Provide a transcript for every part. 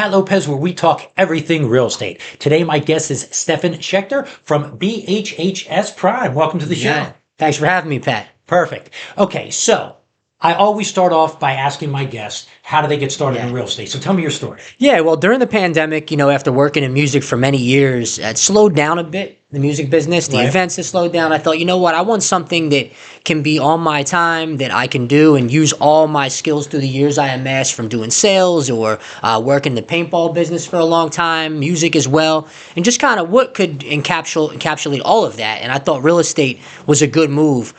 At Lopez, where we talk everything real estate. Today, my guest is Stefan Schecter from BHHS Prime. Welcome to the show. Yeah. Thanks for having me, Pat. Perfect. Okay, so I always start off by asking my guests, how do they get started in real estate? So tell me your story. Yeah, well, during the pandemic, after working in music for many years, it slowed down a bit, the music business. The events have slowed down. I thought, you know what? I want something that can be on my time, that I can do and use all my skills through the years I amassed from doing sales or working the paintball business for a long time, music as well, and just kind of what could encapsulate all of that. And I thought real estate was a good move.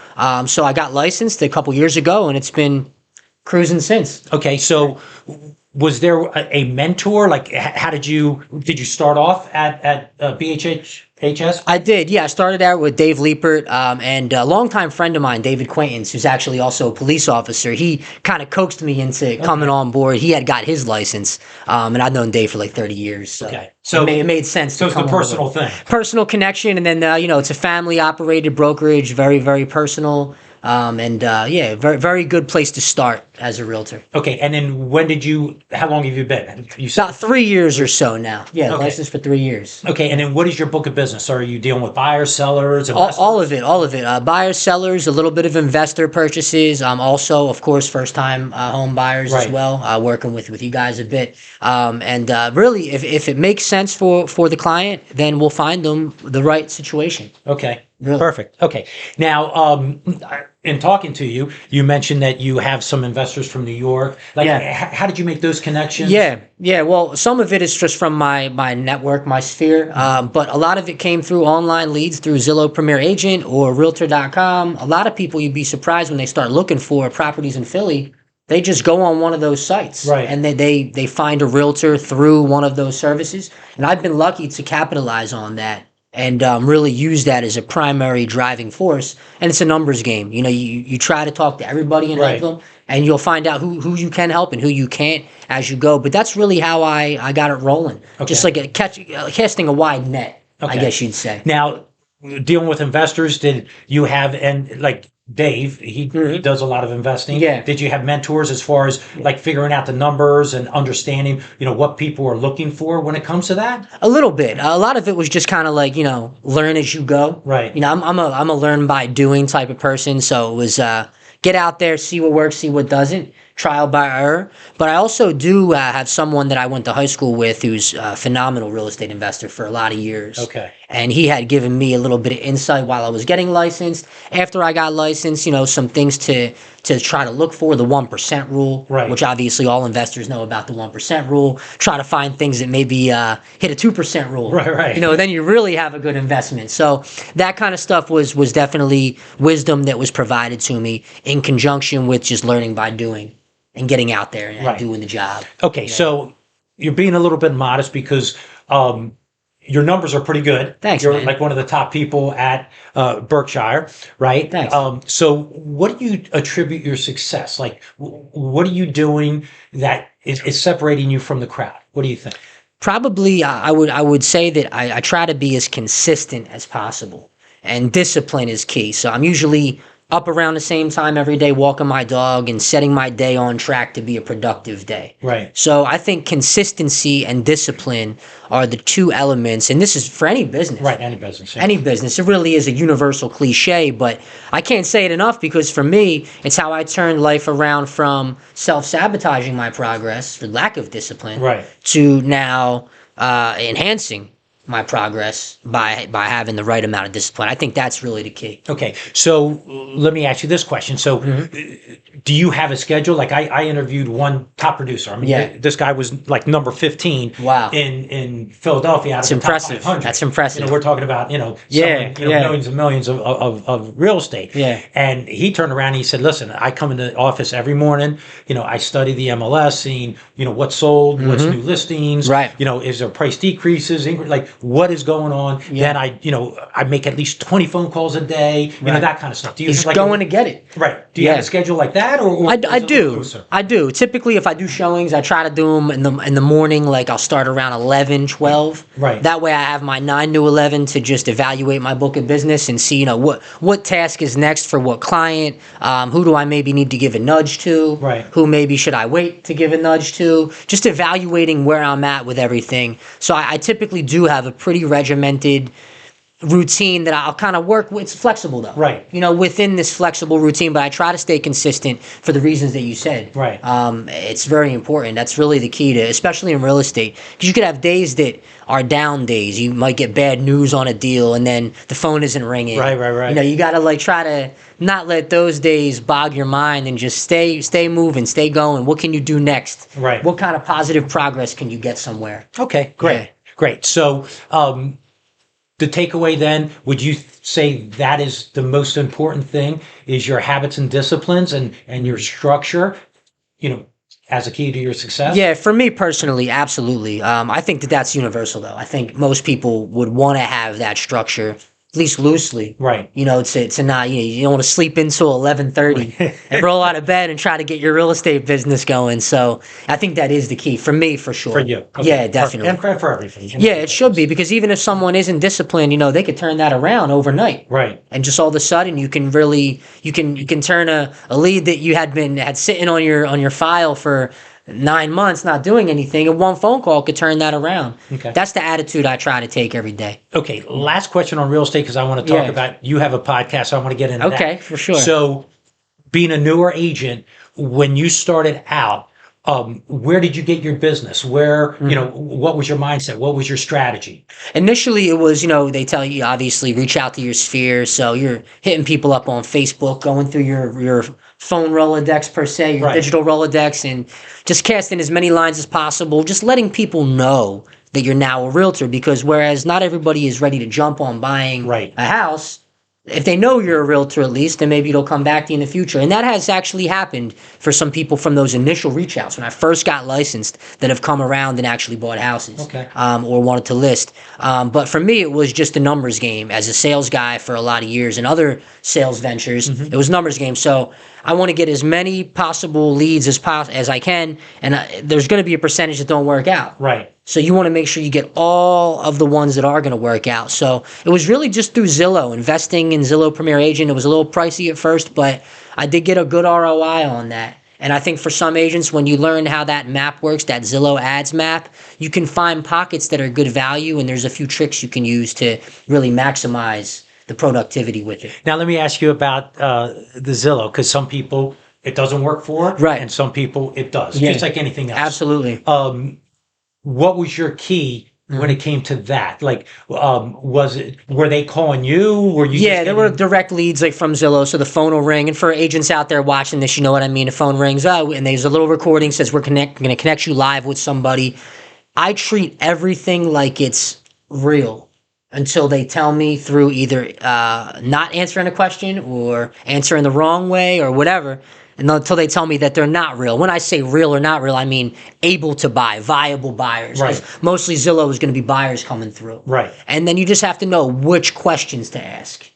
So I got licensed a couple years ago, and it's been cruising since. Okay, so was there a mentor? Like, how did you start off at BHHS? I did, yeah. I started out with Dave Liepert, and a longtime friend of mine, David Quaintance, who's actually also a police officer. He kind of coaxed me into coming on board. He had got his license, and I'd known Dave for like 30 years. So it made sense. So it's a personal thing. Personal connection, and then it's a family-operated brokerage, very, very personal. Very, very good place to start as a realtor. Okay, and then how long have you been? About 3 years or so now. Yeah, licensed for 3 years. Okay, and then what is your book of business? Are you dealing with buyers, sellers, investors? All of it. Buyers, sellers, a little bit of investor purchases. Also, of course, first-time home buyers as well, working with you guys a bit. Really, if it makes sense for the client, then we'll find them the right situation. Okay. Really? Perfect. Okay. Now, in talking to you, you mentioned that you have some investors from New York. How did you make those connections? Yeah. Well, some of it is just from my network, my sphere, but a lot of it came through online leads through Zillow Premier Agent or Realtor.com. A lot of people, you'd be surprised when they start looking for properties in Philly. They just go on one of those sites, and they find a realtor through one of those services. And I've been lucky to capitalize on that and really use that as a primary driving force. And it's a numbers game. You try to talk to everybody and help them, and you'll find out who you can help and who you can't as you go. But that's really how I got it rolling. Just like casting a wide net, I guess you'd say. Now, dealing with investors, did you have, and like Dave, he does a lot of investing. Yeah. Did you have mentors as far as like figuring out the numbers and understanding, what people are looking for when it comes to that? A little bit. A lot of it was just kind of like, learn as you go. Right. I'm a learn by doing type of person. So it was get out there, see what works, see what doesn't, trial by error. But I also do have someone that I went to high school with who's a phenomenal real estate investor for a lot of years. Okay. And he had given me a little bit of insight while I was getting licensed. After I got licensed, some things to try to look for, the 1% rule, which obviously all investors know about the 1% rule. Try to find things that maybe hit a 2% rule. Right. Then you really have a good investment. So that kind of stuff was definitely wisdom that was provided to me in conjunction with just learning by doing and getting out there and doing the job. Okay, so you're being a little bit modest because your numbers are pretty good. Thanks, You're man. like one of the top people at Berkshire, right? Thanks. So what do you attribute your success? Like, what are you doing that is separating you from the crowd? What do you think? Probably, I would say that I try to be as consistent as possible, and discipline is key. So I'm usually up around the same time every day, walking my dog and setting my day on track to be a productive day. Right. So I think consistency and discipline are the two elements, and this is for any business. Right, any business. Yeah. Any business. It really is a universal cliche, but I can't say it enough because for me, it's how I turned life around from self-sabotaging my progress for lack of discipline to now enhancing my progress by having the right amount of discipline. I think that's really the key. Okay, so let me ask you this question. So do you have a schedule? Like I interviewed one top producer. I mean, this guy was like number 15 in Philadelphia. That's impressive. That's impressive. We're talking about, millions and millions of real estate. Yeah. And he turned around and he said, listen, I come into the office every morning, I study the MLS, seeing, what's sold, what's new listings, is there price decreases, like what is going on. Then I make at least 20 phone calls a day, that kind of stuff. Do you He's going to get it. Right. Do you have a schedule like that, or I do. I do. Typically, if I do showings, I try to do them in the morning. Like I'll start around 11, 12. Right. That way, I have my 9 to 11 to just evaluate my book of business and see, what task is next for what client. Who do I maybe need to give a nudge to? Right. Who maybe should I wait to give a nudge to? Just evaluating where I'm at with everything. So I typically do have a pretty regimented routine that I'll kind of work with. It's flexible though. Right. Within this flexible routine, but I try to stay consistent for the reasons that you said. Right. It's very important. That's really the key to, especially in real estate, because you could have days that are down days. You might get bad news on a deal and then the phone isn't ringing. Right. You got to try to not let those days bog your mind and just stay moving, stay going. What can you do next? Right. What kind of positive progress can you get somewhere? Okay, great. Yeah. Great. So, the takeaway then, would you say that is the most important thing, is your habits and disciplines and your structure, as a key to your success? Yeah, for me personally, absolutely. I think that's universal though. I think most people would want to have that structure, at least loosely. Right. To not, you don't want to sleep until 11:30 and roll out of bed and try to get your real estate business going. So I think that is the key for me, for sure. For you. Okay. Yeah, definitely. And for everything. Yeah, it should be, because even if someone isn't disciplined, they could turn that around overnight. Right. And just all of a sudden you can really, you can turn a lead that you had sitting on your file for 9 months not doing anything, and one phone call could turn that around. Okay. That's the attitude I try to take every day. Okay, last question on real estate, because I want to talk about, you have a podcast, so I want to get into that. Okay, for sure. So, being a newer agent, when you started out, where did you get your business? Where, what was your mindset? What was your strategy? Initially, it was, they tell you, obviously, reach out to your sphere. So you're hitting people up on Facebook, going through your phone Rolodex, per se, your digital Rolodex, and just casting as many lines as possible, just letting people know that you're now a realtor. Because whereas not everybody is ready to jump on buying a house, if they know you're a realtor, at least, then maybe it'll come back to you in the future. And that has actually happened for some people from those initial reach outs when I first got licensed, that have come around and actually bought houses, or wanted to list. But for me, it was just a numbers game. As a sales guy for a lot of years and other sales ventures, it was numbers game. So I want to get as many possible leads as I can, and there's going to be a percentage that don't work out. Right. So you want to make sure you get all of the ones that are going to work out. So it was really just through Zillow, investing in Zillow Premier Agent. It was a little pricey at first, but I did get a good ROI on that. And I think for some agents, when you learn how that map works, that Zillow ads map, you can find pockets that are good value, and there's a few tricks you can use to really maximize the productivity with it. Now, let me ask you about the Zillow, because some people it doesn't work for, and some people it does, just like anything else. Absolutely. What was your key when it came to that? Were they calling you? Were you? Yeah, there were direct leads from Zillow, so the phone will ring. And for agents out there watching this, you know what I mean. The phone rings, and there's a little recording says we're going to connect you live with somebody. I treat everything like it's real until they tell me through either not answering a question or answering the wrong way or whatever. And until they tell me that they're not real. When I say real or not real, I mean able to buy, viable buyers. Right. Mostly Zillow is going to be buyers coming through. Right. And then you just have to know which questions to ask.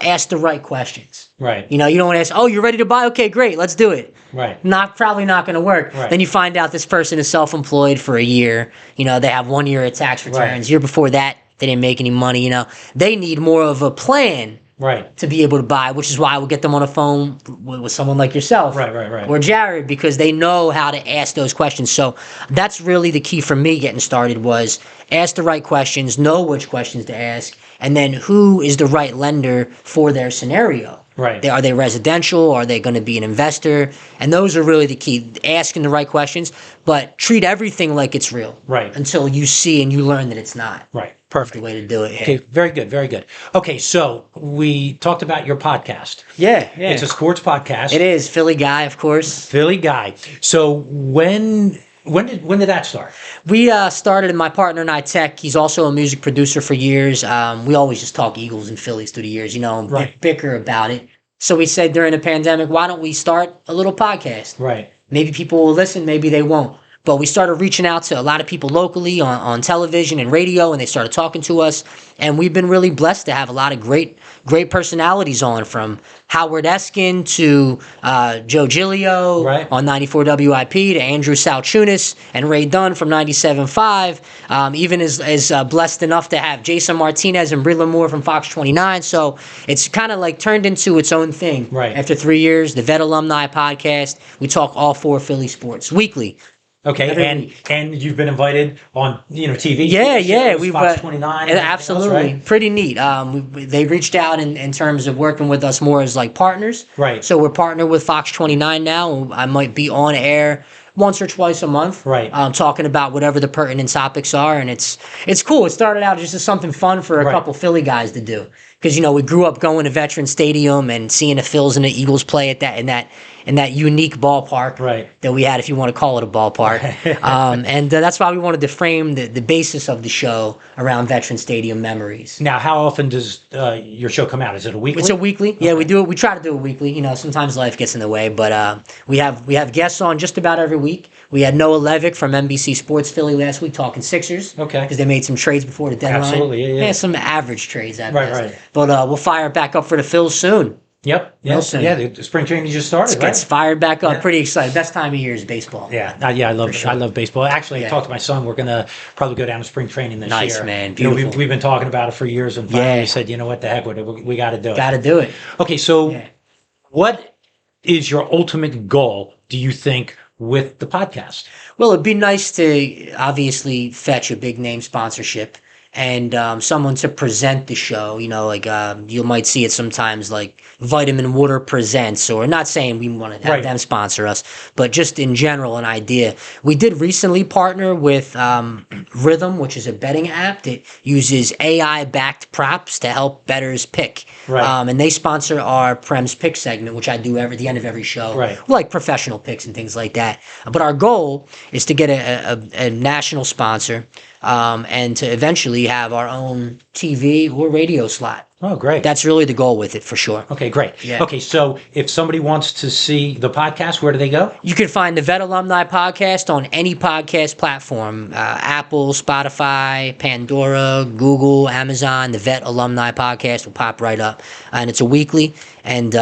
Ask the right questions. Right. You don't want to ask, oh, you're ready to buy? Okay, great, let's do it. Right. Probably not going to work. Right. Then you find out this person is self-employed for a year. They have 1 year of tax returns. Right. Year before that, they didn't make any money. They need more of a plan. Right. To be able to buy, which is why I would get them on a phone with someone like yourself. Right. Or Jared, because they know how to ask those questions. So that's really the key for me getting started, was ask the right questions, know which questions to ask, and then who is the right lender for their scenario. Right. Are they residential? Are they going to be an investor? And those are really the key, asking the right questions, but treat everything like it's real. Right. Until you see and you learn that it's not. Right. Perfect. The way to do it. Okay, very good, very good. Okay, so we talked about your podcast. Yeah. It's a sports podcast. It is. Philly Guy, of course. Philly Guy. So when did that start? We started, and my partner and I, Tech, he's also a music producer for years. We always just talk Eagles and Phillies through the years, and bicker about it. So we said during the pandemic, why don't we start a little podcast? Right. Maybe people will listen, maybe they won't. But we started reaching out to a lot of people locally on television and radio, and they started talking to us. And we've been really blessed to have a lot of great personalities on, from Howard Eskin to Joe Giglio on 94 WIP, to Andrew Salchunas and Ray Dunn from 97.5. Even as blessed enough to have Jason Martinez and Brie Moore from Fox 29. So it's kind of like turned into its own thing. After 3 years, the Vet Alumni podcast, we talk all 4 Philly sports weekly. Okay, and you've been invited on TV. Yeah, we Fox 29. Absolutely, pretty neat. They reached out in terms of working with us more as like partners. So we're partnered with Fox 29 now. I might be on air once or twice a month, talking about whatever the pertinent topics are, and it's cool. It started out just as something fun for a couple Philly guys to do, because we grew up going to Veteran Stadium and seeing the Phils and the Eagles play at that unique ballpark that we had, if you want to call it a ballpark. And that's why we wanted to frame the basis of the show around Veteran Stadium memories. Now, how often does your show come out? Is it a weekly? It's a weekly. Yeah, we do it. We try to do it weekly. Sometimes life gets in the way, but we have guests on just about every week. We had Noah Levick from NBC Sports Philly last week talking Sixers. Because they made some trades before the deadline. Absolutely, yeah. Some average trades at best. But we'll fire it back up for the Phils soon. Yep. The spring training just started. It gets fired back up. Pretty excited. Best time of year is baseball. I love baseball. Actually, I talked to my son. We're gonna probably go down to spring training this year. Nice, man. Beautiful. We've been talking about it for years, and finally said, what the heck, we got to do it. Got to do it. Okay, so what is your ultimate goal, do you think, with the podcast? Well, it'd be nice to obviously fetch a big name sponsorship and someone to present the show. You might see it sometimes like Vitamin Water Presents, or not saying we want to have them sponsor us, but just in general, an idea. We did recently partner with Rhythm, which is a betting app that uses AI-backed props to help bettors pick. And they sponsor our Prem's Pick segment, which I do at the end of every show, like professional picks and things like that. But our goal is to get a national sponsor, and to eventually have our own TV or radio slot. Oh, great. That's really the goal with it, for sure. Okay, great. Okay, so if somebody wants to see the podcast, where do they go? You can find the Vet Alumni podcast on any podcast platform. Apple, Spotify, Pandora, Google, Amazon. The Vet Alumni podcast will pop right up. And it's a weekly. And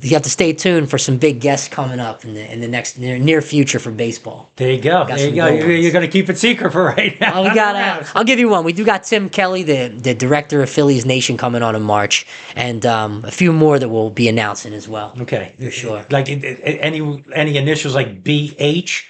you have to stay tuned for some big guests coming up in the near future for baseball. There you go. You're going to keep it secret for right now. I'll give you one. We do got Tim Kelly, the director of Phillies Nation, coming on in March, and a few more that we'll be announcing as well. Okay, for sure. Like any initials like BH?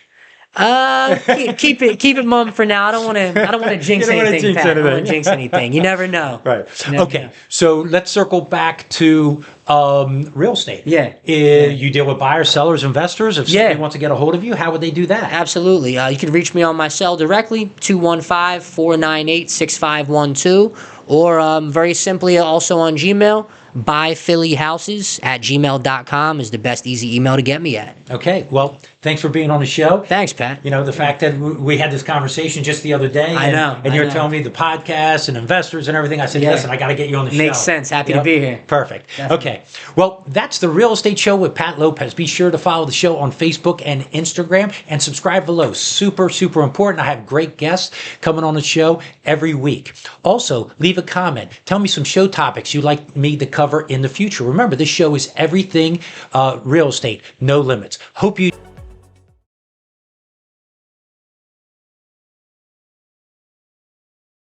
Keep it mum for now. I don't want to jinx anything. I don't want to jinx anything. You never know. Okay. So let's circle back to real estate. You deal with buyers, sellers, investors. If somebody wants to get a hold of you, how would they do that? Absolutely. You can reach me on my cell directly, 215-498-6512, or very simply also on Gmail. buyphillyhouses@gmail.com is the best easy email to get me at. Okay, well, thanks for being on the show. Thanks, Pat. The fact that we had this conversation just the other day. And you're telling me the podcast and investors and everything. I said, listen, I got to get you on the show. Makes sense. Happy to be here. Perfect. Definitely. Okay, well, that's the Real Estate Show with Pat Lopez. Be sure to follow the show on Facebook and Instagram, and subscribe below. Super, super important. I have great guests coming on the show every week. Also, leave a comment. Tell me some show topics you'd like me to cover in the future. Remember, this show is everything real estate, no limits. Hope you